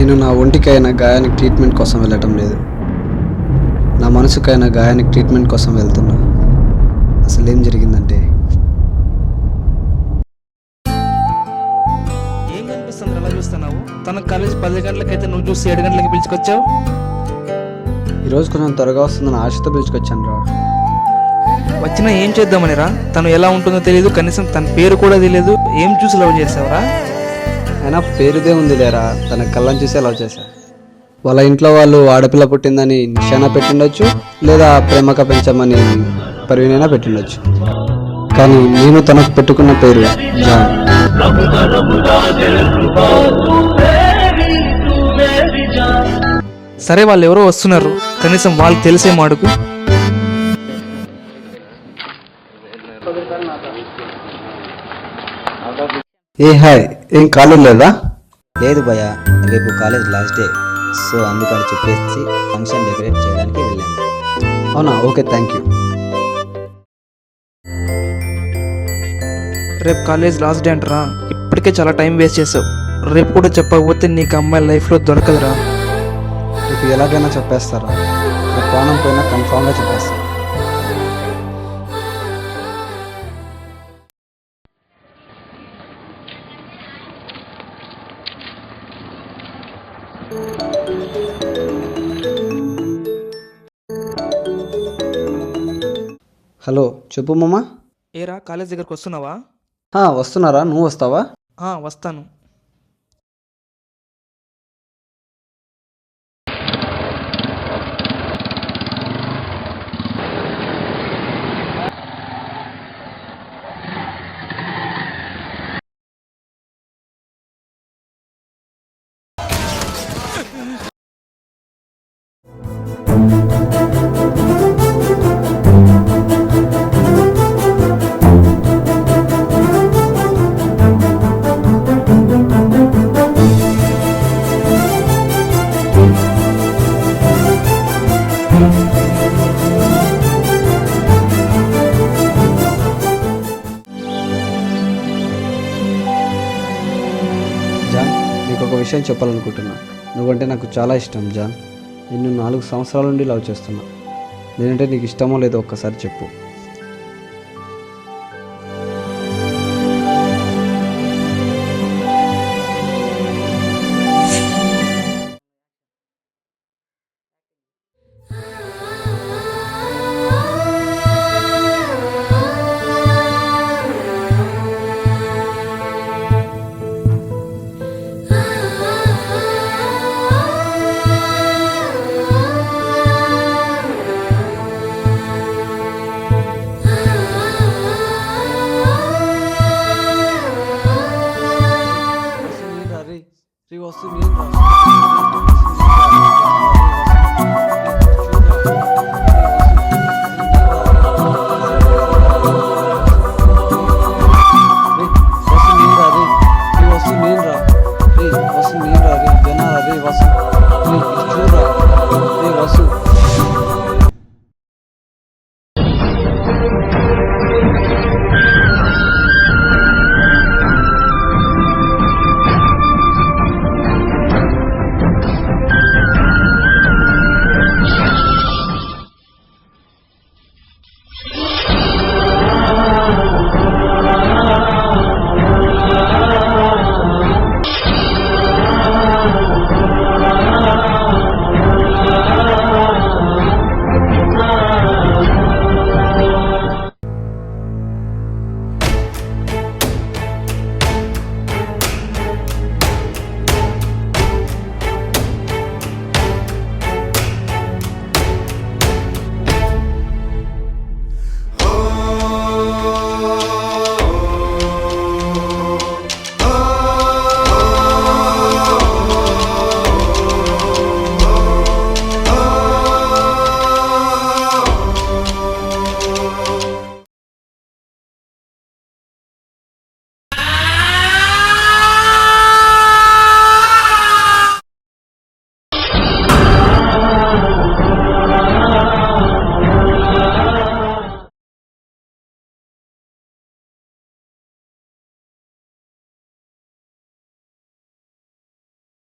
నేను నా ఒంటికైన గాయానికి ట్రీట్మెంట్ కోసం వెళ్ళటం లేదు, నా మనసుకైన గాయానికి ట్రీట్మెంట్ కోసం వెళ్తున్నా. అసలు ఏం జరిగిందంటే, ఏం కనిపిస్తుంది అలా చూస్తున్నావు? తన కాలేజ్ 10 గంటలకైతే నువ్వు చూసి 7 గంటలకి పిలుచుకొచ్చావు. ఈరోజు కొంచెం త్వరగా వస్తుందని ఆశతో పిలుచుకొచ్చాను రా. వచ్చినా ఏం చేద్దామనిరా? తను ఎలా ఉంటుందో తెలియదు, కనీసం తన పేరు కూడా తెలియదు. ఏం చూసి లవ్ చేసావురా? అయినా పేరుదే ఉంది లేరా, తన కళ్ళని చూసే లవ్ చేశా. వాళ్ళ ఇంట్లో వాళ్ళు ఆడపిల్ల పుట్టిందని నిశానా పెట్టిండొచ్చు, లేదా ప్రేమక పెంచమని పరివినైనా పెట్టిండొచ్చు. కానీ నేను తనకు పెట్టుకున్న పేరు జాన్. సరే, వాళ్ళు ఎవరో వస్తున్నారు, కనీసం వాళ్ళు తెలిసే మాడుకు. ఏ హాయ్, ఏం కాలేజ్ లేదా? లేదు భయ, రేపు కాలేజ్ లాస్ట్ డే, సో అందుకని చెప్పేసి ఫంక్షన్ డెకరేట్ చేయడానికి వెళ్ళాను. అవునా, ఓకే, థ్యాంక్ యూ. రేపు కాలేజ్ లాస్ట్ డే అంటారా? ఇప్పటికే చాలా టైం వేస్ట్ చేసావు. రేపు కూడా చెప్పకపోతే నీకు అమ్మాయి లైఫ్లో దొరకదురా. రేపు ఎలాగైనా చెప్పేస్తారా? నా ప్రాణం పోయినా కన్ఫామ్గా చెప్పేస్తా. హలో, చెప్పు మామ. ఏరా, కాలేజ్ దగ్గరకు వస్తున్నావా? వస్తున్నారా, నువ్వు వస్తావా? వస్తాను. జాన్, నీకు ఒక విషయం చెప్పాలనుకుంటున్నా. నువ్వంటే నాకు చాలా ఇష్టం జాన్. నేను 4 సంవత్సరాల నుండి లవ్ చేస్తున్నా. నేనంటే నీకు ఇష్టమో లేదో ఒక్కసారి చెప్పు.